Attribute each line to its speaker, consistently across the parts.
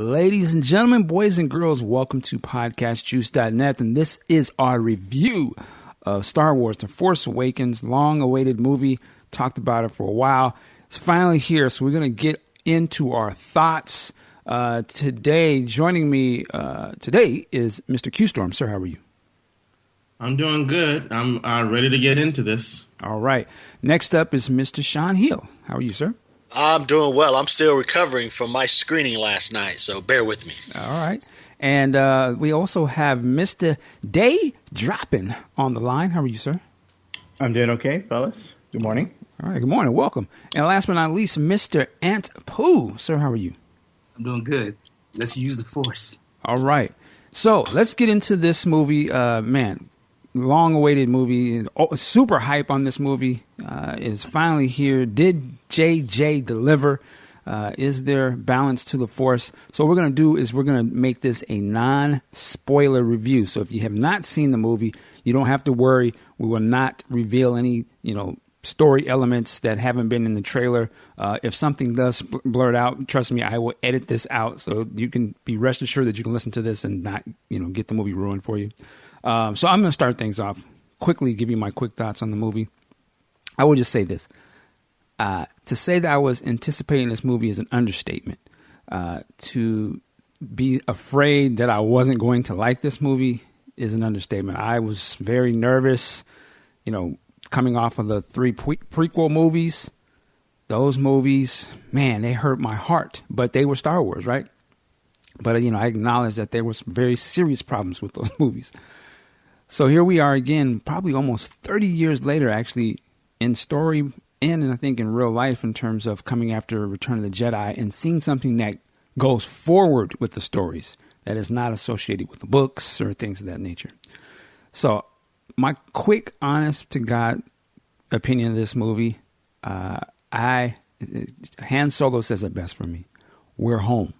Speaker 1: Ladies and gentlemen, boys and girls, welcome to podcastjuice.net, and this is our review of Star Wars The Force Awakens, long-awaited movie. Talked about it for a while. It's finally here, so we're going to get into our thoughts. Today, joining me today is Mr. Q-Storm. Sir, how are you?
Speaker 2: I'm doing good. I'm ready to get into this.
Speaker 1: All right. Next up is Mr. Sean Hill. How are you, sir?
Speaker 3: I'm doing well. I'm still recovering from my screening last night, so bear with me.
Speaker 1: All right. And we also have Mr. Day Droppin' on the line. How are you, sir?
Speaker 4: I'm doing okay, fellas. Good morning.
Speaker 1: All right. Good morning. Welcome. And last but not least, Mr. Ant Pooh. Sir, how are you? I'm
Speaker 5: doing good. Let's use the Force.
Speaker 1: All right. So let's get into this movie. Man, long-awaited movie. Super hype on this movie. Is finally here. Did JJ deliver? Is there balance to the Force? So what we're going to do is we're going to make this a non-spoiler review. So if you have not seen the movie, you don't have to worry. We will not reveal any, story elements that haven't been in the trailer. If something does blurt out, trust me, I will edit this out. So you can be rest assured that you can listen to this and not, get the movie ruined for you. So I'm going to start things off quickly, give you my quick thoughts on the movie. I will just say this. To say that I was anticipating this movie is an understatement. To be afraid that I wasn't going to like this movie is an understatement. I was very nervous, coming off of the three prequel movies. Those movies, man, they hurt my heart, but they were Star Wars, right? But, I acknowledge that there were some very serious problems with those movies. So here we are again, probably almost 30 years later, actually, in story and I think in real life in terms of coming after Return of the Jedi and seeing something that goes forward with the stories that is not associated with the books or things of that nature. So my quick, honest to God opinion of this movie, Han Solo says it best for me. We're home.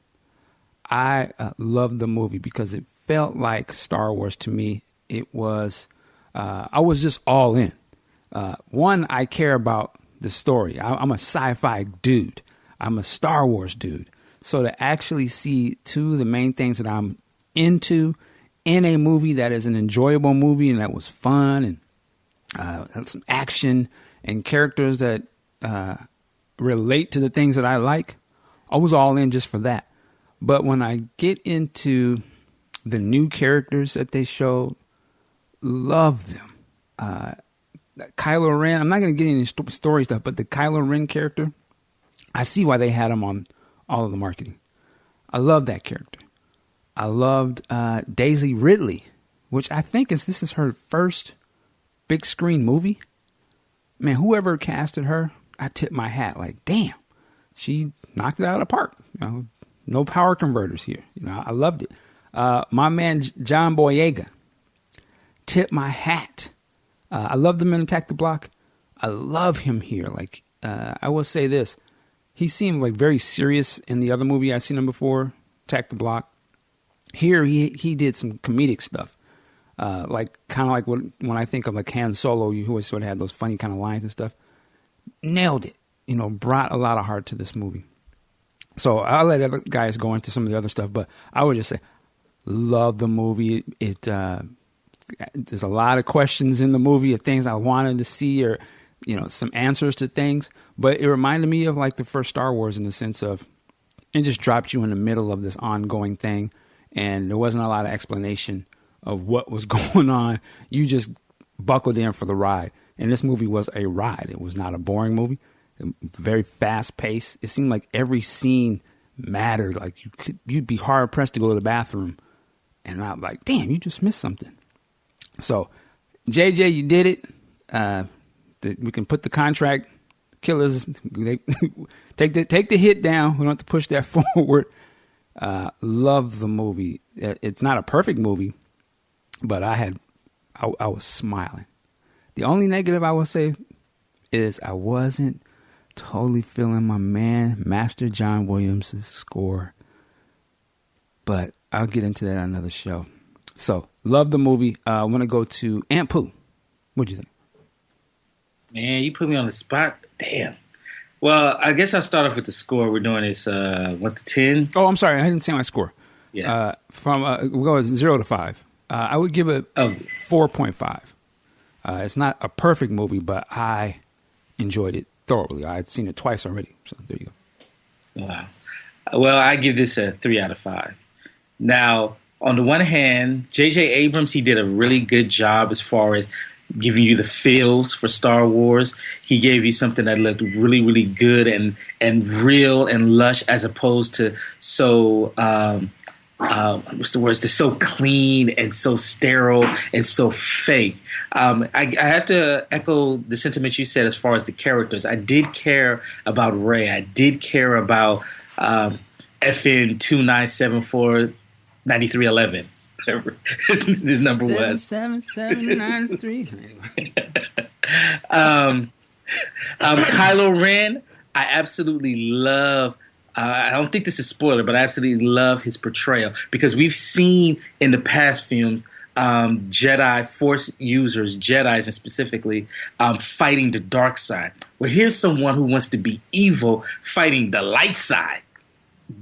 Speaker 1: I loved the movie because it felt like Star Wars to me. It was, I was just all in. One, I care about the story. I'm a sci-fi dude. I'm a Star Wars dude. So to actually see two of the main things that I'm into in a movie that is an enjoyable movie and that was fun and had some action and characters that relate to the things that I like, I was all in just for that. But when I get into the new characters that they showed, love them. Kylo Ren, I'm not going to get into story stuff, but the Kylo Ren character, I see why they had him on all of the marketing. I love that character. I loved Daisy Ridley, which I think this is her first big screen movie. Man, whoever casted her, I tip my hat. Like, damn, she knocked it out of the park. No power converters here. I loved it. My man John Boyega, tip my hat. I loved him in Attack the Block. I love him here. Like, I will say this. He seemed like very serious in the other movie I've seen him before, Attack the Block. Here, he did some comedic stuff. Like, kind of like when I think of like Han Solo, you always sort of had those funny kind of lines and stuff. Nailed it. Brought a lot of heart to this movie. So I'll let other guys go into some of the other stuff, but I would just say, love the movie. There's a lot of questions in the movie of things I wanted to see or, some answers to things. But it reminded me of like the first Star Wars in the sense of it just dropped you in the middle of this ongoing thing. And there wasn't a lot of explanation of what was going on. You just buckled in for the ride. And this movie was a ride. It was not a boring movie. Very fast paced. It seemed like every scene mattered. Like you'd be hard pressed to go to the bathroom and I'm like, damn, you just missed something. So, JJ, you did it. We can put the contract killers. Take the hit down. We don't have to push that forward. Love the movie. It's not a perfect movie, but I was smiling. The only negative I will say is I wasn't totally feeling my man, Master John Williams' score. But I'll get into that on another show. So, love the movie. I want to go to Aunt Pooh. What'd you think?
Speaker 5: Man, you put me on the spot. Damn. Well, I guess I'll start off with the score. We're doing this 1 to 10.
Speaker 1: Oh, I'm sorry, I didn't say my score.
Speaker 5: Yeah.
Speaker 1: We'll go 0 to 5. I would give it
Speaker 5: Oh.
Speaker 1: 4.5. It's not a perfect movie, but I enjoyed it thoroughly. I've seen it twice already, so there you go.
Speaker 5: Wow. Well, I give this a 3 out of 5. Now, on the one hand, J.J. Abrams, he did a really good job as far as giving you the feels for Star Wars. He gave you something that looked really, really good and real and lush, as opposed to so what's the words? They're so clean and so sterile and so fake. I have to echo the sentiment you said as far as the characters. I did care about Rey. I did care about FN 29749311. Whatever his number was.
Speaker 1: 77793.
Speaker 5: Kylo Ren, I absolutely love. I don't think this is a spoiler, but I absolutely love his portrayal because we've seen in the past films Jedi Force users, Jedis and specifically, fighting the dark side. Well, here's someone who wants to be evil fighting the light side.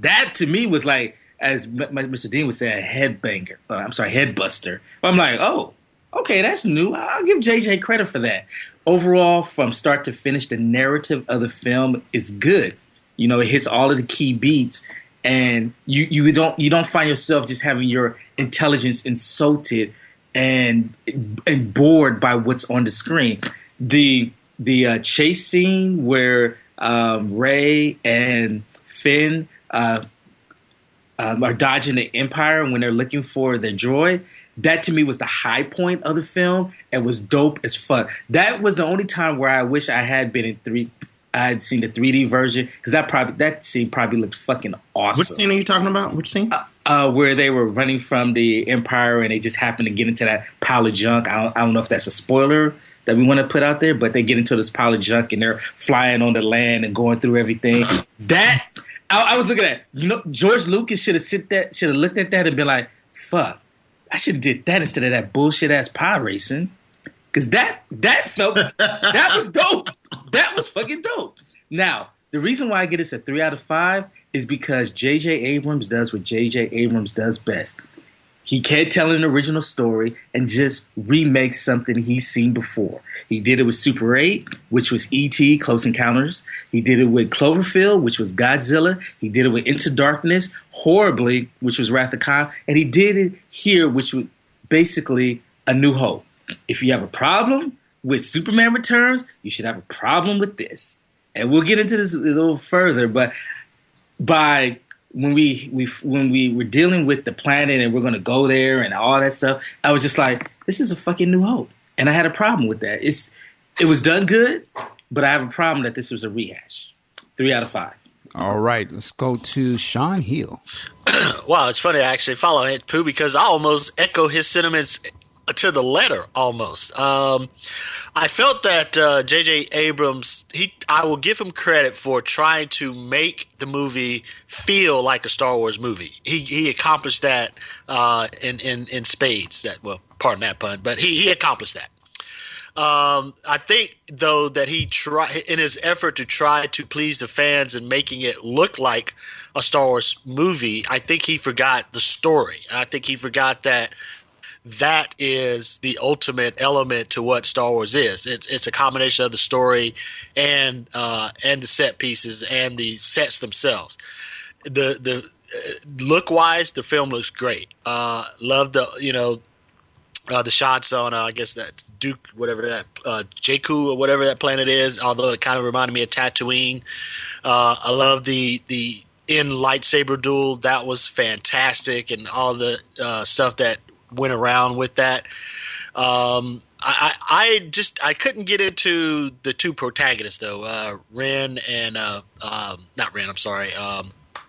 Speaker 5: That to me was like, as Mr. Dean would say, a headbanger. Headbuster. I'm like, oh, okay, that's new. I'll give JJ credit for that. Overall, from start to finish, the narrative of the film is good. You know, it hits all of the key beats, and you don't find yourself just having your intelligence insulted and bored by what's on the screen. The chase scene where Rey and Finn are dodging the Empire when they're looking for their droid. That to me was the high point of the film and was dope as fuck. That was the only time where I wish I had been in I had seen the 3D version because that scene probably looked fucking awesome.
Speaker 2: Which scene are you talking about? Which scene?
Speaker 5: Where they were running from the Empire and they just happened to get into that pile of junk. I don't know if that's a spoiler that we want to put out there, but they get into this pile of junk and they're flying on the land and going through everything. That I was looking at. You know, George Lucas should have looked at that and been like, "Fuck, I should have did that instead of that bullshit ass pod racing." Because that was dope. That was fucking dope. Now, the reason why I get this a 3 out of 5 is because J.J. Abrams does what J.J. Abrams does best. He can't tell an original story and just remake something he's seen before. He did it with Super 8, which was E.T., Close Encounters. He did it with Cloverfield, which was Godzilla. He did it with Into Darkness, Horribly, which was Wrath of Khan. And he did it here, which was basically A New Hope. If you have a problem with Superman Returns, you should have a problem with this. And we'll get into this a little further, but when we were dealing with the planet and we're going to go there and all that stuff, I was just like, this is a fucking New Hope. And I had a problem with that. It was done good, but I have a problem that this was a rehash. 3 out of 5.
Speaker 1: All right, let's go to Sean Hill.
Speaker 3: Wow, it's funny actually following it, Pooh, because I almost echo his sentiments to the letter almost. I felt that J.J. Abrams, I will give him credit for trying to make the movie feel like a Star Wars movie. He accomplished that in spades. Pardon that pun, but he accomplished that. I think though that he tried in his effort to try to please the fans and making it look like a Star Wars movie. I think he forgot the story, and I think he forgot that is the ultimate element to what Star Wars is. It's a combination of the story and the set pieces and the sets themselves. The look wise, the film looks great. Love the shots on I guess that Duke, whatever that Jakku or whatever that planet is. Although it kind of reminded me of Tatooine. I love the in lightsaber duel. That was fantastic, and all the stuff that went around with that. I couldn't get into the two protagonists though. Ren and not Ren. I'm sorry.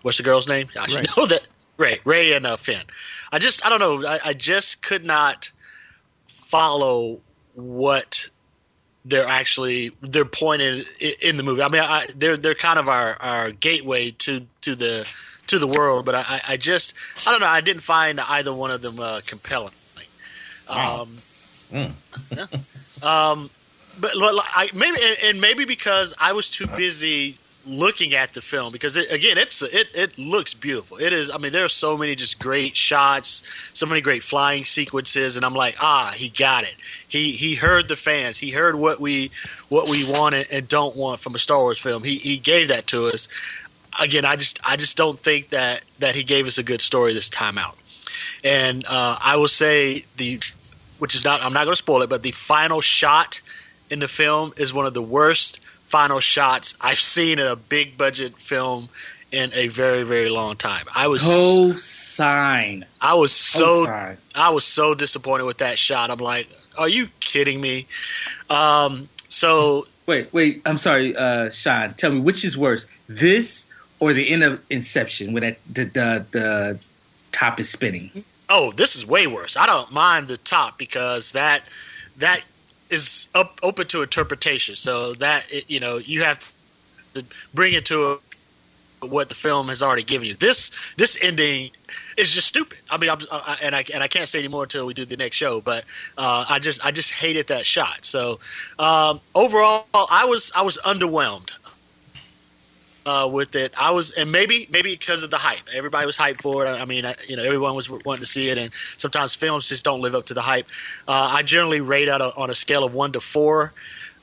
Speaker 3: What's the girl's name? I should know that. Ray and Finn. I don't know. I just could not follow what they're pointing in the movie. I mean, they're kind of our gateway to the world, but I don't know. I didn't find either one of them compelling.
Speaker 2: Wow.
Speaker 3: Yeah. but maybe because I was too busy looking at the film, because it looks beautiful. It is. I mean, there are so many just great shots, so many great flying sequences, and I'm like, he got it. He heard the fans. He heard what we wanted and don't want from a Star Wars film. He gave that to us. Again, I just don't think that he gave us a good story this time out. And I will say I'm not going to spoil it, but the final shot in the film is one of the worst final shots I've seen in a big budget film in a very, very long time. I was so disappointed with that shot. I'm like, are you kidding me? So
Speaker 5: wait. I'm sorry, Sean. Tell me, which is worse, this or the end of Inception when the top is spinning?
Speaker 3: Oh, this is way worse. I don't mind the top because that is open to interpretation. So that you have to bring it to what the film has already given you. This ending is just stupid. I mean, I can't say anymore until we do the next show. But I just hated that shot. So overall, I was underwhelmed with it. And maybe because of the hype. Everybody was hyped for it. I mean, everyone was wanting to see it, and sometimes films just don't live up to the hype. I generally rate out on a scale of 1 to 4.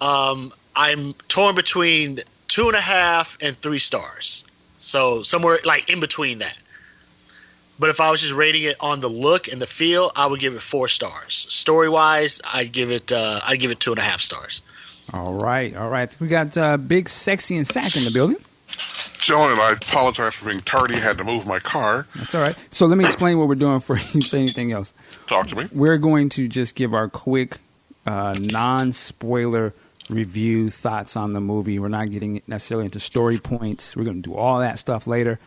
Speaker 3: I'm torn between 2.5 and 3 stars. So somewhere like in between that. But if I was just rating it on the look and the feel, I would give it 4 stars. Story wise, I'd give it 2.5 stars.
Speaker 1: All right. We got Big Sexy and Sack in the building.
Speaker 6: Joan, and I apologize for being tardy. I had to move my car.
Speaker 1: That's all right. So let me explain what we're doing before you say anything else.
Speaker 6: Talk to me.
Speaker 1: We're going to just give our quick, non-spoiler review thoughts on the movie. We're not getting necessarily into story points. We're going to do all that stuff later.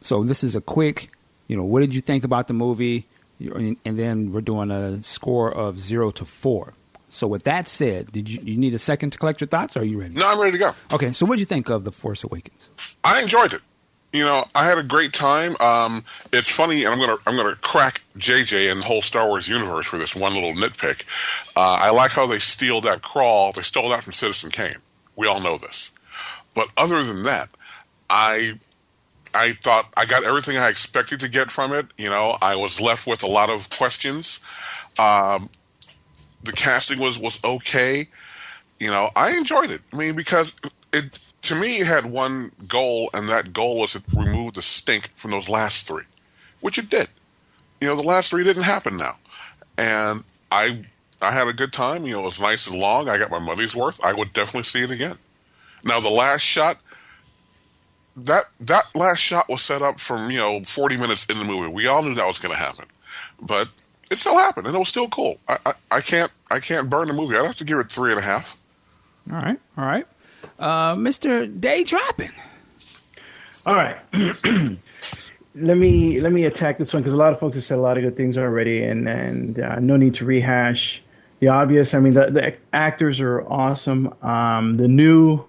Speaker 1: So this is a quick, what did you think about the movie? And then we're doing a score of 0 to 4. So with that said, did you need a second to collect your thoughts, or are you ready?
Speaker 6: No, I'm ready to go.
Speaker 1: Okay, so what did you think of The Force Awakens?
Speaker 6: I enjoyed it. I had a great time. It's funny, and I'm gonna crack JJ and the whole Star Wars universe for this one little nitpick. I like how they steal that crawl. They stole that from Citizen Kane. We all know this. But other than that, I thought I got everything I expected to get from it. I was left with a lot of questions. The casting was okay. I enjoyed it. I mean, because to me, it had one goal, and that goal was to remove the stink from those last 3, which it did. The last 3 didn't happen now. And I had a good time. It was nice and long. I got my money's worth. I would definitely see it again. Now, the last shot, that last shot was set up from, 40 minutes in the movie. We all knew that was going to happen. But it still happened, and it was still cool. I can't burn the movie. I'd have to give it 3.5.
Speaker 1: All right. Mr. Day Dropping.
Speaker 4: All right. Let me attack this one because a lot of folks have said a lot of good things already, and no need to rehash the obvious. I mean, the actors are awesome. The new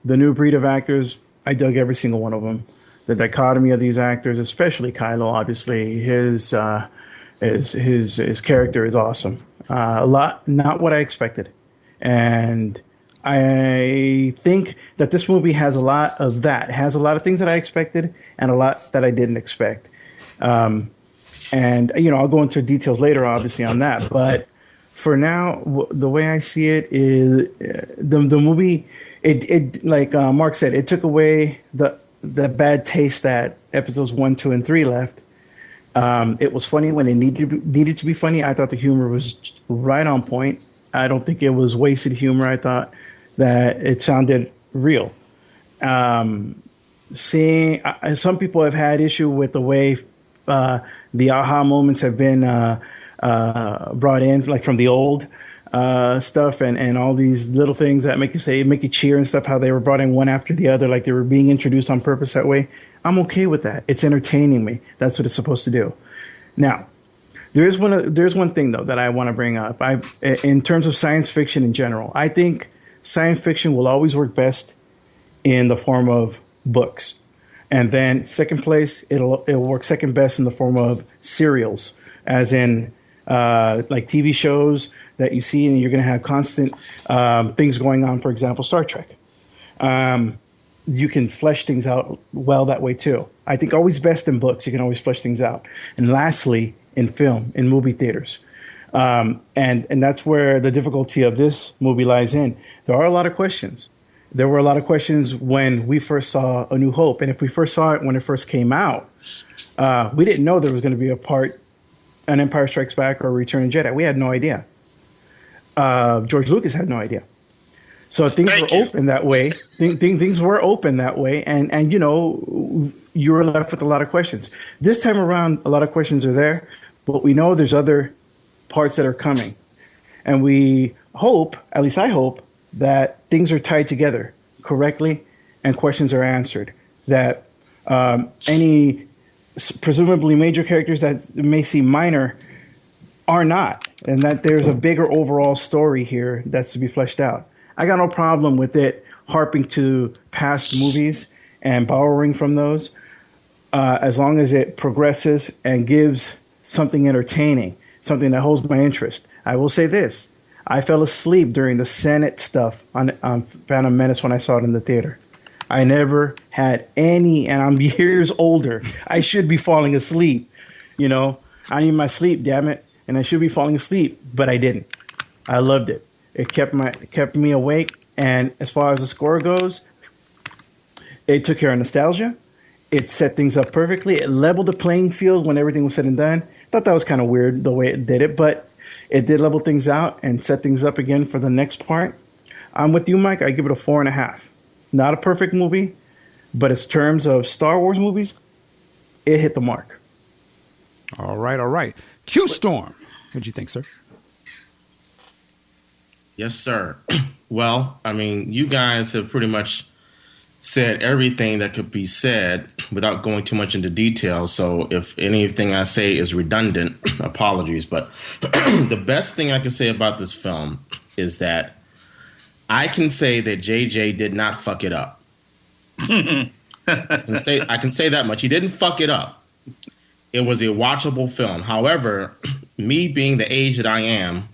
Speaker 4: breed of actors, I dug every single one of them. The dichotomy of these actors, especially Kylo, obviously, his character is awesome. Not what I expected. And I think that this movie has a lot of that. It has a lot of things that I expected and a lot that I didn't expect. And I'll go into details later, obviously, on that. But for now, the way I see it is the movie, it like Mark said, it took away the bad taste that episodes 1, 2, and 3 left. It was funny when it needed to be funny. I thought the humor was right on point. I don't think it was wasted humor. I thought that it sounded real. Seeing some people have had issue with the way the aha moments have been brought in, like from the old stuff, and all these little things that make you cheer and stuff. How they were brought in one after the other, like they were being introduced on purpose that way. I'm okay with that. It's entertaining me. That's what it's supposed to do. Now, there's one thing though that I want to bring up. In terms of science fiction in general, I think science fiction will always work best in the form of books, and then second place it'll work second best in the form of serials, as in like TV shows that you see, and you're going to have constant things going on. For example, Star Trek. You can flesh things out well that way too. I think always best in books. You can always flesh things out. And lastly, in film, in movie theaters. And that's where the difficulty of this movie lies in. There are a lot of questions. There were a lot of questions when we first saw A New Hope. And if we first saw it when it first came out, we didn't know there was going to be an Empire Strikes Back or Return of the Jedi. We had no idea. George Lucas had no idea. So things were open that way. Things were open that way. And, you know, you were left with a lot of questions. This time around, a lot of questions are there. But we know there's other parts that are coming. And we hope, at least I hope, that things are tied together correctly and questions are answered. That any presumably major characters that may seem minor are not. And that there's a bigger overall story here that's to be fleshed out. I got no problem with it harping to past movies and borrowing from those as long as it progresses and gives something entertaining, something that holds my interest. I will say this. I fell asleep during the Senate stuff on Phantom Menace when I saw it in the theater. I never had any, and I'm years older. I should be falling asleep. You know, I need my sleep, damn it. And I should be falling asleep, but I didn't. I loved it. It kept me awake. And as far as the score goes, it took care of nostalgia. It set things up perfectly. It leveled the playing field when everything was said and done. Thought that was kind of weird the way it did it, but it did level things out and set things up again for the next part. I'm with you, Mike. I give it a 4.5. Not a perfect movie, but in terms of Star Wars movies, it hit the mark.
Speaker 1: All right. Q Storm. What'd you think, sir?
Speaker 2: Yes, sir. Well, I mean, you guys have pretty much said everything that could be said without going too much into detail. So if anything I say is redundant, apologies. But the best thing I can say about this film is that I can say that JJ did not fuck it up. I can say that much. He didn't fuck it up. It was a watchable film. However, me being the age that I am,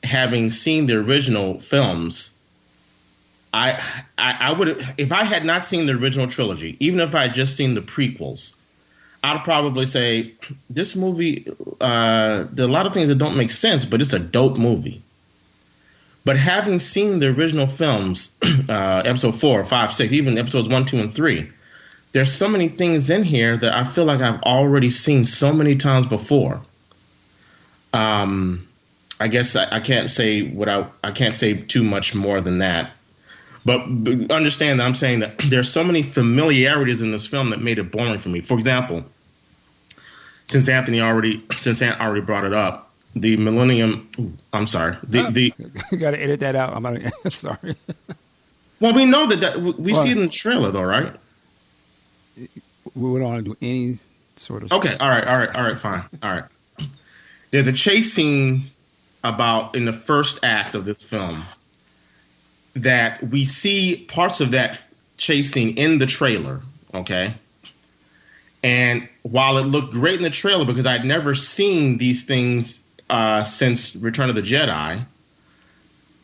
Speaker 2: having seen the original films, I would, if I had not seen the original trilogy, even if I had just seen the prequels, I'd probably say this movie, there are a lot of things that don't make sense, but it's a dope movie. But having seen the original films, episode 4, 5, 6, even episodes 1, 2, and 3, there's so many things in here that I feel like I've already seen so many times before. I guess I can't say I can't say too much more than that. But understand that I'm saying that there's so many familiarities in this film that made it boring for me. For example, since Anthony already brought it up, the Millennium. I'm sorry. You
Speaker 1: got to edit that out. I'm sorry.
Speaker 2: Well, we know that we see it in the trailer, though, right?
Speaker 1: We don't want to do any sort of.
Speaker 2: Okay. All right. Fine. All right. There's a chase scene in the first act of this film that we see parts of that chase scene in the trailer, okay? And while it looked great in the trailer, because I'd never seen these things since Return of the Jedi,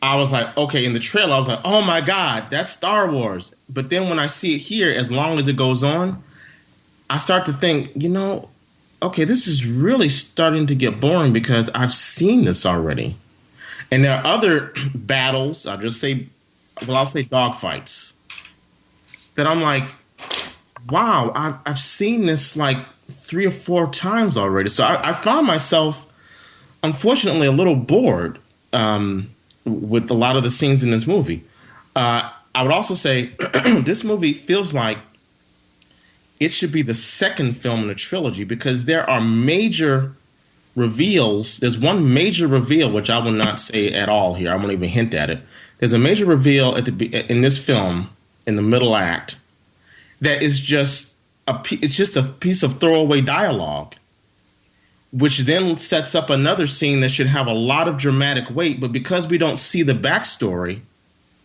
Speaker 2: I was like, okay, in the trailer, I was like, oh my God, that's Star Wars. But then when I see it here, as long as it goes on, I start to think, okay, this is really starting to get boring because I've seen this already. And there are other battles, I'll say dogfights, that I'm like, wow, I've seen this like 3 or 4 times already. So I found myself, unfortunately, a little bored with a lot of the scenes in this movie. I would also say this movie feels like it should be the second film in the trilogy because there are major reveals. There's one major reveal, which I will not say at all here. I won't even hint at it. There's a major reveal in this film in the middle act that is just a piece of throwaway dialogue, which then sets up another scene that should have a lot of dramatic weight. But because we don't see the backstory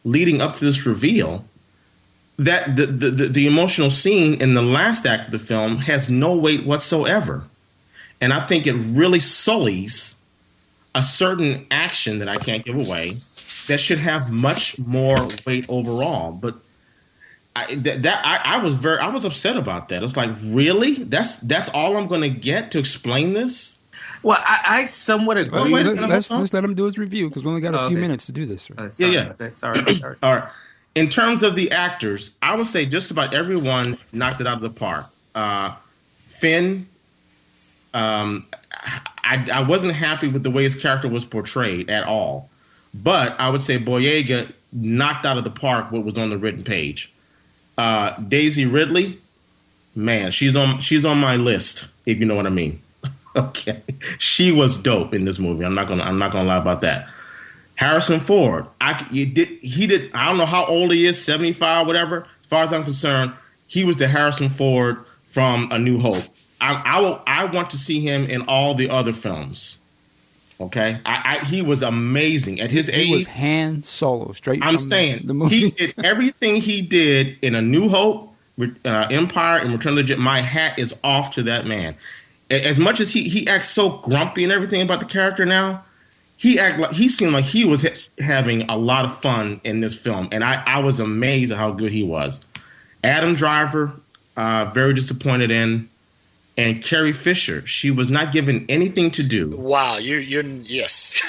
Speaker 2: leading up to this reveal, that the emotional scene in the last act of the film has no weight whatsoever. And I think it really sullies a certain action that I can't give away that should have much more weight overall. But I was upset about that. It's like, really? That's all I'm going to get to explain this?
Speaker 5: Well, I somewhat agree.
Speaker 2: Wait a
Speaker 1: let's,
Speaker 2: minute,
Speaker 1: let's let him do his review because we only got a few minutes to do this. Right?
Speaker 5: Sorry
Speaker 2: Yeah.
Speaker 5: about that. Sorry.
Speaker 2: All right. In terms of the actors, I would say just about everyone knocked it out of the park. Finn, I wasn't happy with the way his character was portrayed at all. But I would say Boyega knocked out of the park what was on the written page. Daisy Ridley, man, she's on my list, if you know what I mean. Okay. She was dope in this movie. I'm not gonna lie about that. Harrison Ford, he did. I don't know how old he is, 75, whatever. As far as I'm concerned, he was the Harrison Ford from A New Hope. I want to see him in all the other films. Okay, he was amazing at his age.
Speaker 1: He was Han Solo, straight.
Speaker 2: I'm
Speaker 1: from
Speaker 2: saying
Speaker 1: the movie.
Speaker 2: he did everything he did in A New Hope, Empire, and Return of the Jedi. My hat is off to that man. As much as he acts so grumpy and everything about the character now, he seemed like he was having a lot of fun in this film, and I was amazed at how good he was. Adam Driver, very disappointed in, and Carrie Fisher, she was not given anything to do.
Speaker 3: Wow, you're yes.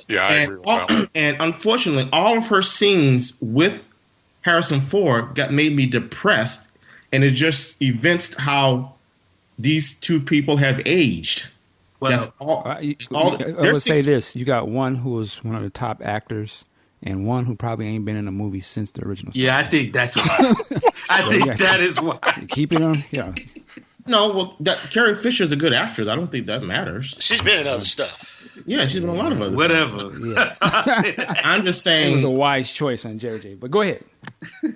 Speaker 6: Yeah, I agree with that one.
Speaker 2: And unfortunately, all of her scenes with Harrison Ford made me depressed, and it just evinced how these two people have aged.
Speaker 5: Well,
Speaker 2: That's all.
Speaker 1: I would say this: you got one who was one of the top actors, and one who probably ain't been in a movie since the original.
Speaker 5: yeah, I think that's why. I think that is why.
Speaker 1: Keep it on. Yeah.
Speaker 2: No, well, Carrie Fisher's a good actress. I don't think that matters.
Speaker 3: She's been in other stuff.
Speaker 2: Yeah, she's been in a lot of other.
Speaker 5: Whatever.
Speaker 1: Yeah.
Speaker 2: I'm just
Speaker 1: It
Speaker 2: saying.
Speaker 1: was a wise choice on JJ. But go ahead.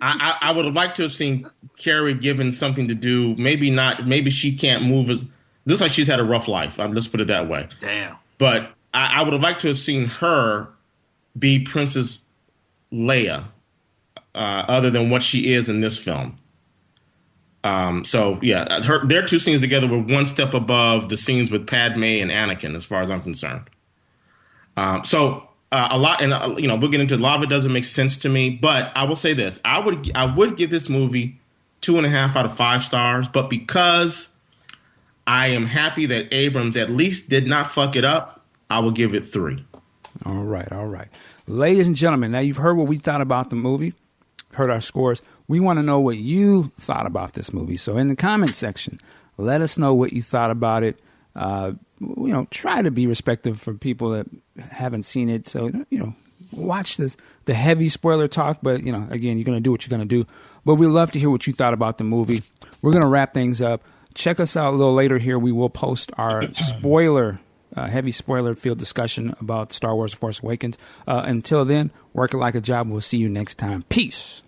Speaker 2: I would have liked to have seen Carrie given something to do. Maybe not. Maybe she can't move as. Looks like she's had a rough life. Let's put it that way.
Speaker 5: Damn.
Speaker 2: But I would have liked to have seen her be Princess Leia, other than what she is in this film. So yeah, their two scenes together were one step above the scenes with Padme and Anakin, as far as I'm concerned. A lot, and we'll get into a lot of it. Doesn't make sense to me, but I will say this: I would give this movie 2.5 out of 5 stars, but because I am happy that Abrams at least did not fuck it up, I will give it 3.
Speaker 1: All right. Ladies and gentlemen, now you've heard what we thought about the movie, heard our scores. We want to know what you thought about this movie. So in the comment section, let us know what you thought about it. Try to be respectful for people that haven't seen it. So, watch the heavy spoiler talk. But, again, you're going to do what you're going to do. But we'd love to hear what you thought about the movie. We're going to wrap things up. Check us out a little later here. We will post our heavy spoiler field discussion about Star Wars The Force Awakens. Until then, work it like a job. We'll see you next time. Peace.